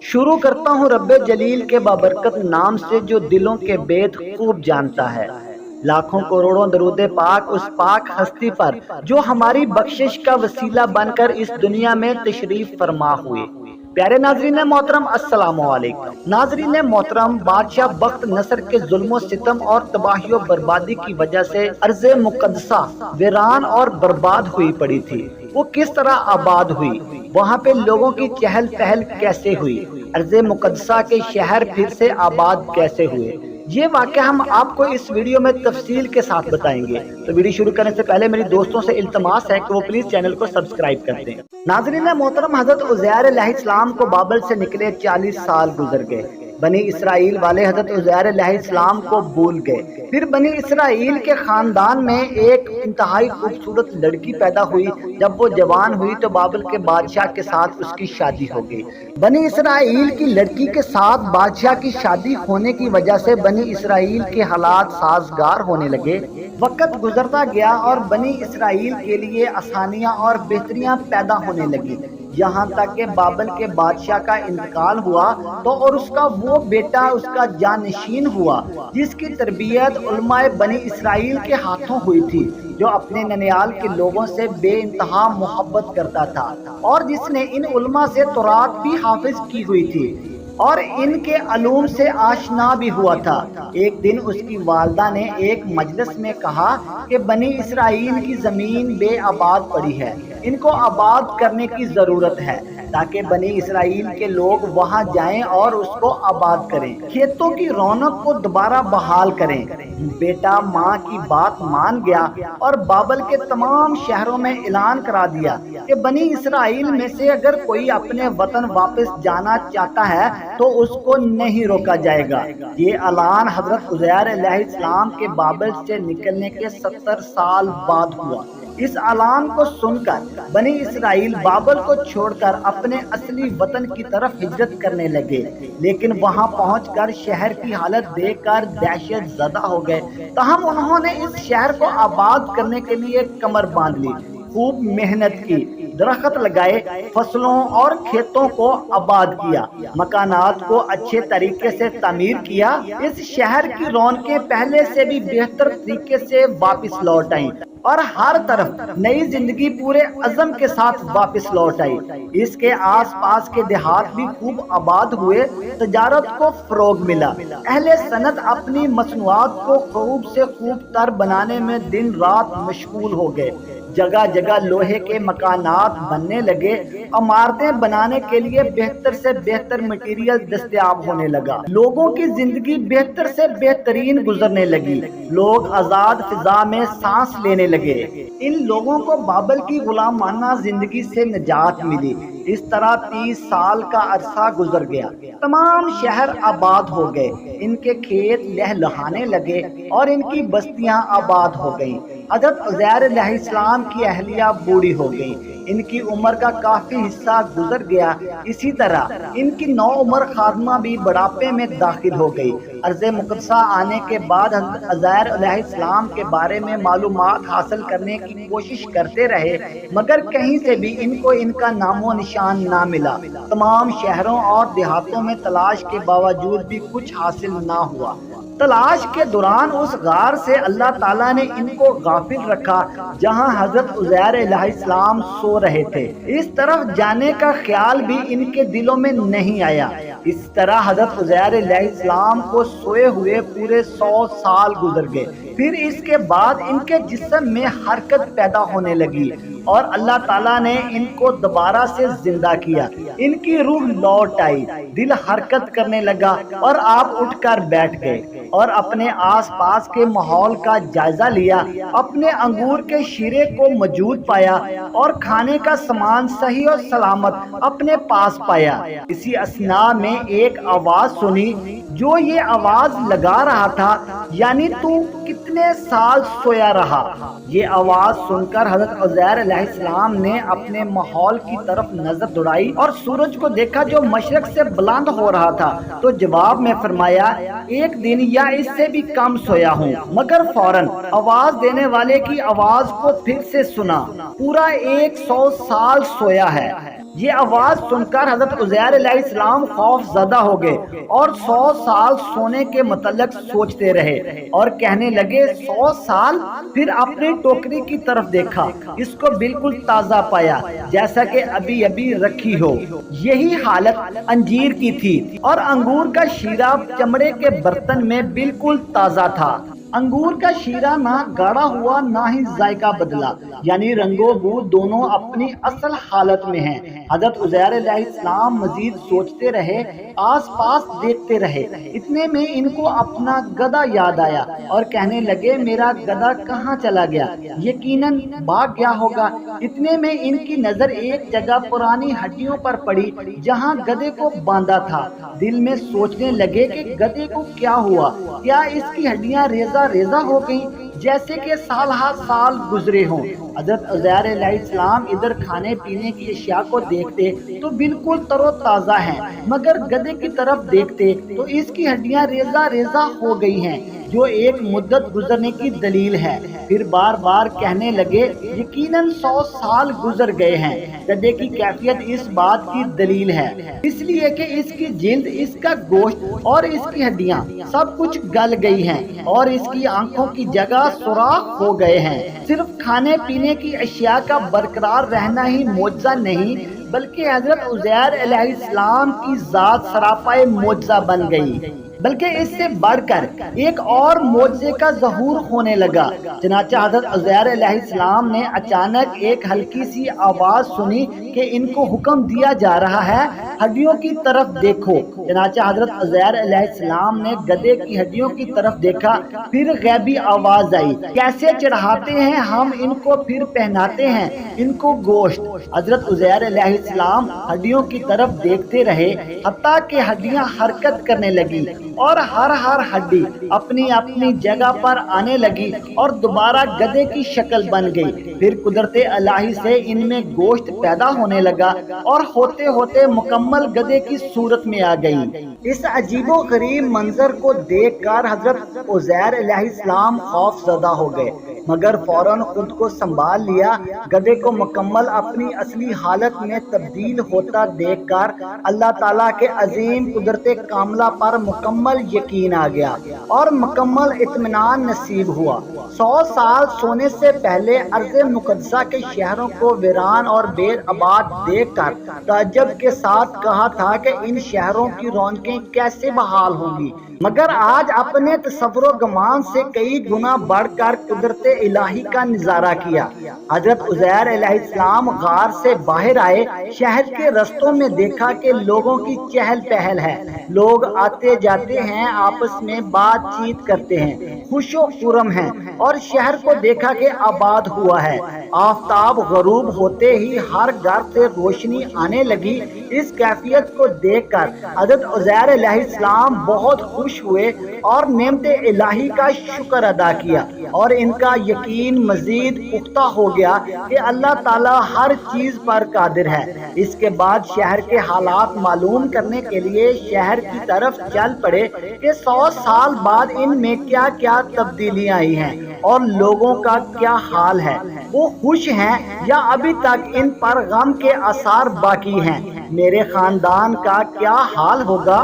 شروع کرتا ہوں رب جلیل کے بابرکت نام سے جو دلوں کے بید خوب جانتا ہے۔ لاکھوں کروڑوں درود پاک اس پاک ہستی پر جو ہماری بخشش کا وسیلہ بن کر اس دنیا میں تشریف فرما ہوئے۔ پیارے ناظرین محترم، السلام علیکم۔ ناظرین محترم، بادشاہ بخت نصر کے ظلم و ستم اور تباہی و بربادی کی وجہ سے ارض مقدسہ ویران اور برباد ہوئی پڑی تھی۔ وہ کس طرح آباد ہوئی؟ وہاں پہ لوگوں کی چہل پہل کیسے ہوئی؟ ارض مقدسہ کے شہر پھر سے آباد کیسے ہوئے؟ یہ واقعہ ہم آپ کو اس ویڈیو میں تفصیل کے ساتھ بتائیں گے۔ تو ویڈیو شروع کرنے سے پہلے میری دوستوں سے التماس ہے کہ وہ پلیز چینل کو سبسکرائب کر دیں۔ ناظرین محترم، حضرت عزیر علیہ السلام کو بابل سے نکلے 40 سال گزر گئے۔ بنی اسرائیل والے حضرت عزیر علیہ السلام کو بھول گئے۔ پھر بنی اسرائیل کے خاندان میں ایک انتہائی خوبصورت لڑکی پیدا ہوئی۔ جب وہ جوان ہوئی تو بابل کے بادشاہ کے ساتھ اس کی شادی ہو گئی۔ بنی اسرائیل کی لڑکی کے ساتھ بادشاہ کی شادی ہونے کی وجہ سے بنی اسرائیل کے حالات سازگار ہونے لگے۔ وقت گزرتا گیا اور بنی اسرائیل کے لیے آسانیاں اور بہتریاں پیدا ہونے لگی، یہاں تک کہ بابل کے بادشاہ کا انتقال ہوا تو اور اس کا وہ بیٹا اس کا جانشین ہوا جس کی تربیت علماء بنی اسرائیل کے ہاتھوں ہوئی تھی، جو اپنے ننیال کے لوگوں سے بے انتہا محبت کرتا تھا اور جس نے ان علماء سے تورات بھی حافظ کی ہوئی تھی اور ان کے علوم سے آشنا بھی ہوا تھا۔ ایک دن اس کی والدہ نے ایک مجلس میں کہا کہ بنی اسرائیل کی زمین بے آباد پڑی ہے، ان کو آباد کرنے کی ضرورت ہے تاکہ بنی اسرائیل کے لوگ وہاں جائیں اور اس کو آباد کریں، کھیتوں کی رونق کو دوبارہ بحال کریں۔ بیٹا ماں کی بات مان گیا اور بابل کے تمام شہروں میں اعلان کرا دیا کہ بنی اسرائیل میں سے اگر کوئی اپنے وطن واپس جانا چاہتا ہے تو اس کو نہیں روکا جائے گا۔ یہ اعلان حضرت عزیر علیہ السلام کے بابل سے نکلنے کے 70 سال بعد ہوا۔ اس اعلان کو سن کر بنی اسرائیل بابل کو چھوڑ کر اپنے اصلی وطن کی طرف ہجرت کرنے لگے، لیکن وہاں پہنچ کر شہر کی حالت دیکھ کر دہشت زدہ ہو گئے۔ تاہم انہوں نے اس شہر کو آباد کرنے کے لیے کمر باندھ لی، خوب محنت کی، درخت لگائے، فصلوں اور کھیتوں کو آباد کیا، مکانات کو اچھے طریقے سے تعمیر کیا۔ اس شہر کی رونقیں پہلے سے بھی بہتر طریقے سے واپس لوٹ آئیں اور ہر طرف نئی زندگی پورے عزم کے ساتھ واپس لوٹ آئی۔ اس کے آس پاس کے دیہات بھی خوب آباد ہوئے، تجارت کو فروغ ملا، اہل صنعت اپنی مصنوعات کو خوب سے خوب تر بنانے میں دن رات مشغول ہو گئے، جگہ جگہ لوہے کے مکانات بننے لگے، عمارتیں بنانے کے لیے بہتر سے بہتر مٹیریل دستیاب ہونے لگا، لوگوں کی زندگی بہتر سے بہترین گزرنے لگی، لوگ آزاد فضا میں سانس لینے لگے۔ ان لوگوں کو بابل کی غلامانہ زندگی سے نجات ملی۔ اس طرح 30 سال کا عرصہ گزر گیا، تمام شہر آباد ہو گئے، ان کے کھیت لہلہانے لگے اور ان کی بستیاں آباد ہو گئیں۔ حضرت عزیر علیہ السلام کی اہلیہ بوڑھی ہو گئی، ان کی عمر کا کافی حصہ گزر گیا، اسی طرح ان کی نو عمر خادمہ بھی بڑھاپے میں داخل ہو گئی۔ ارض مقدسہ آنے کے بعد حضرت عزیر علیہ السلام کے بارے میں معلومات حاصل کرنے کی کوشش کرتے رہے، مگر کہیں سے بھی ان کو ان کا نام و نشان نہ ملا۔ تمام شہروں اور دیہاتوں میں تلاش کے باوجود بھی کچھ حاصل نہ ہوا۔ تلاش کے دوران اس غار سے اللہ تعالیٰ نے ان کو غافل رکھا جہاں حضرت عزیر علیہ السلام سو رہے تھے۔ اس طرف جانے کا خیال بھی ان کے دلوں میں نہیں آیا۔ اس طرح حضرت عزیر علیہ السلام کو سوئے ہوئے پورے 100 سال گزر گئے۔ پھر اس کے بعد ان کے جسم میں حرکت پیدا ہونے لگی اور اللہ تعالیٰ نے ان کو دوبارہ سے زندہ کیا، ان کی روح لوٹ آئی، دل حرکت کرنے لگا اور آپ اٹھ کر بیٹھ گئے اور اپنے آس پاس کے ماحول کا جائزہ لیا، اپنے انگور کے شیرے کو موجود پایا اور کھانے کا سامان صحیح اور سلامت اپنے پاس پایا۔ اسی اثناء میں ایک آواز سنی جو یہ آواز لگا رہا تھا، یعنی تو کتنے سال سویا رہا۔ یہ آواز سن کر حضرت عزیر علیہ السلام نے اپنے ماحول کی طرف نظر دوڑائی اور سورج کو دیکھا جو مشرق سے بلند ہو رہا تھا، تو جواب میں فرمایا 1 دن یا اس سے بھی کم سویا ہوں، مگر فوراً آواز دینے والے کی آواز کو پھر سے سنا، پورا 100 سال سویا ہے۔ یہ آواز سن کر حضرت عزیر علیہ السلام خوف زدہ ہو گئے اور 100 سال سونے کے متعلق سوچتے رہے اور کہنے لگے 100 سال؟ پھر اپنی ٹوکری کی طرف دیکھا، اس کو بالکل تازہ پایا جیسا کہ ابھی ابھی رکھی ہو۔ یہی حالت انجیر کی تھی اور انگور کا شیرہ چمڑے کے برتن میں بالکل تازہ تھا۔ انگور کا شیرہ نہ گاڑھا ہوا نہ ہی ذائقہ بدلا، یعنی رنگ و بو دونوں اپنی اصل حالت میں ہیں۔ حضرت عزیر علیہ السلام مزید سوچتے رہے، آس پاس دیکھتے رہے۔ اتنے میں ان کو اپنا گدھا یاد آیا اور کہنے لگے میرا گدھا کہاں چلا گیا؟ یقیناً بھاگ گیا ہوگا۔ اتنے میں ان کی نظر ایک جگہ پرانی ہڈیوں پر پڑی جہاں گدھے کو باندھا تھا۔ دل میں سوچنے لگے کہ گدھے کو کیا ہوا؟ کیا اس کی ہڈیاں ریزہ ریزہ ہو گئیں جیسے کہ سال ہر سال گزرے ہوں؟ حضرت عزیر علیہ السلام ادھر کھانے پینے کی اشیاء کو دیکھتے تو بالکل تر و تازہ ہیں، مگر گدھے کی طرف دیکھتے تو اس کی ہڈیاں ریزہ ریزہ ہو گئی ہیں، جو ایک مدت گزرنے کی دلیل ہے۔ پھر بار بار کہنے لگے یقیناً 100 سال گزر گئے ہیں۔ گدھے کی کیفیت اس بات کی دلیل ہے، اس لیے کہ اس کی جلد، اس کا گوشت اور اس کی ہڈیاں سب کچھ گل گئی ہیں اور اس کی آنکھوں کی جگہ سوراخ ہو گئے ہیں۔ صرف کھانے پینے کی اشیاء کا برقرار رہنا ہی معجزہ نہیں، بلکہ حضرت عزیر علیہ السلام کی ذات سراپائے معجزہ بن گئی۔ بلکہ اس سے بڑھ کر ایک اور معجزے کا ظہور ہونے لگا۔ چنانچہ حضرت عزیر علیہ السلام نے اچانک ایک ہلکی سی آواز سنی کہ ان کو حکم دیا جا رہا ہے ہڈیوں کی طرف دیکھو۔ چنانچہ حضرت عزیر علیہ السلام نے گدھے کی ہڈیوں کی طرف دیکھا، پھر غیبی آواز آئی، کیسے چڑھاتے ہیں ہم ان کو، پھر پہناتے ہیں ان کو گوشت۔ حضرت عزیر علیہ السلام ہڈیوں کی طرف دیکھتے رہے حتیٰ کہ ہڈیاں حرکت کرنے لگی اور ہر ہڈی اپنی اپنی جگہ پر آنے لگی اور دوبارہ گدھے کی شکل بن گئی۔ پھر قدرت الہی سے ان میں گوشت پیدا ہونے لگا اور ہوتے ہوتے مکمل گدھے کی صورت میں آ گئی۔ اس عجیب و غریب منظر کو دیکھ کر حضرت عزیر علیہ السلام خوف زدہ ہو گئے، مگر فوراً خود کو سنبھال لیا۔ گدھے کو مکمل اپنی اصلی حالت میں تبدیل ہوتا دیکھ کر اللہ تعالیٰ کے عظیم قدرت کاملہ پر مکمل یقین آ گیا اور مکمل اطمینان نصیب ہوا۔ 100 سال سونے سے پہلے ارض مقدسہ کے شہروں کو ویران اور بے آباد دیکھ کر تعجب کے ساتھ کہا تھا کہ ان شہروں کی رونقیں کیسے بحال ہوں گی، مگر آج اپنے تصور و گمان سے کئی گنا بڑھ کر قدرت الہی کا نظارہ کیا۔ حضرت عزیر علیہ السلام غار سے باہر آئے، شہر کے رستوں میں دیکھا کہ لوگوں کی چہل پہل ہے، لوگ آتے جاتے ہیں، آپس میں بات چیت کرتے ہیں، خوش و خرم ہیں، اور شہر کو دیکھا کہ آباد ہوا ہے۔ آفتاب غروب ہوتے ہی ہر گھر سے روشنی آنے لگی۔ اس کیفیت کو دیکھ کر حضرت عزیر علیہ السلام بہت خوش ہوئے اور نعمت الہی کا شکر ادا کیا، اور ان کا یقین مزید پختہ ہو گیا کہ اللہ تعالیٰ ہر چیز پر قادر ہے۔ اس کے بعد شہر کے حالات معلوم کرنے کے لیے شہر کی طرف چل پڑے کہ 100 سال بعد ان میں کیا کیا تبدیلیاں آئی ہیں اور لوگوں کا کیا حال ہے، وہ خوش ہیں یا ابھی تک ان پر غم کے آثار باقی ہیں، میرے خاندان کا کیا حال ہوگا،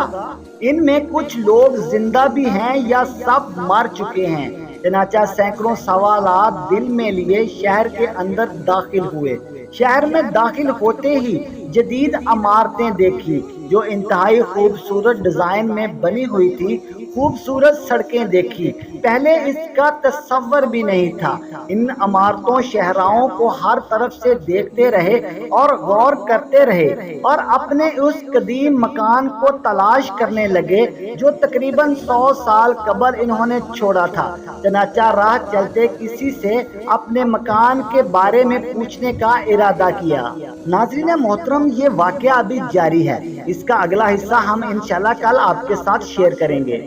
ان میں کچھ لوگ زندہ بھی ہیں یا سب مر چکے ہیں۔ چنانچہ سینکڑوں سوالات دل میں لیے شہر کے اندر داخل ہوئے۔ شہر میں داخل ہوتے ہی جدید عمارتیں دیکھی جو انتہائی خوبصورت ڈیزائن میں بنی ہوئی تھی، خوبصورت سڑکیں دیکھی، پہلے اس کا تصور بھی نہیں تھا۔ ان عمارتوں شہراؤں کو ہر طرف سے دیکھتے رہے اور غور کرتے رہے اور اپنے اس قدیم مکان کو تلاش کرنے لگے جو تقریباً 100 سال قبل انہوں نے چھوڑا تھا۔ چنانچہ راہ چلتے کسی سے اپنے مکان کے بارے میں پوچھنے کا ارادہ کیا۔ ناظرین محترم، یہ واقعہ ابھی جاری ہے، اس کا اگلا حصہ ہم انشاءاللہ کل آپ کے ساتھ شیئر کریں گے۔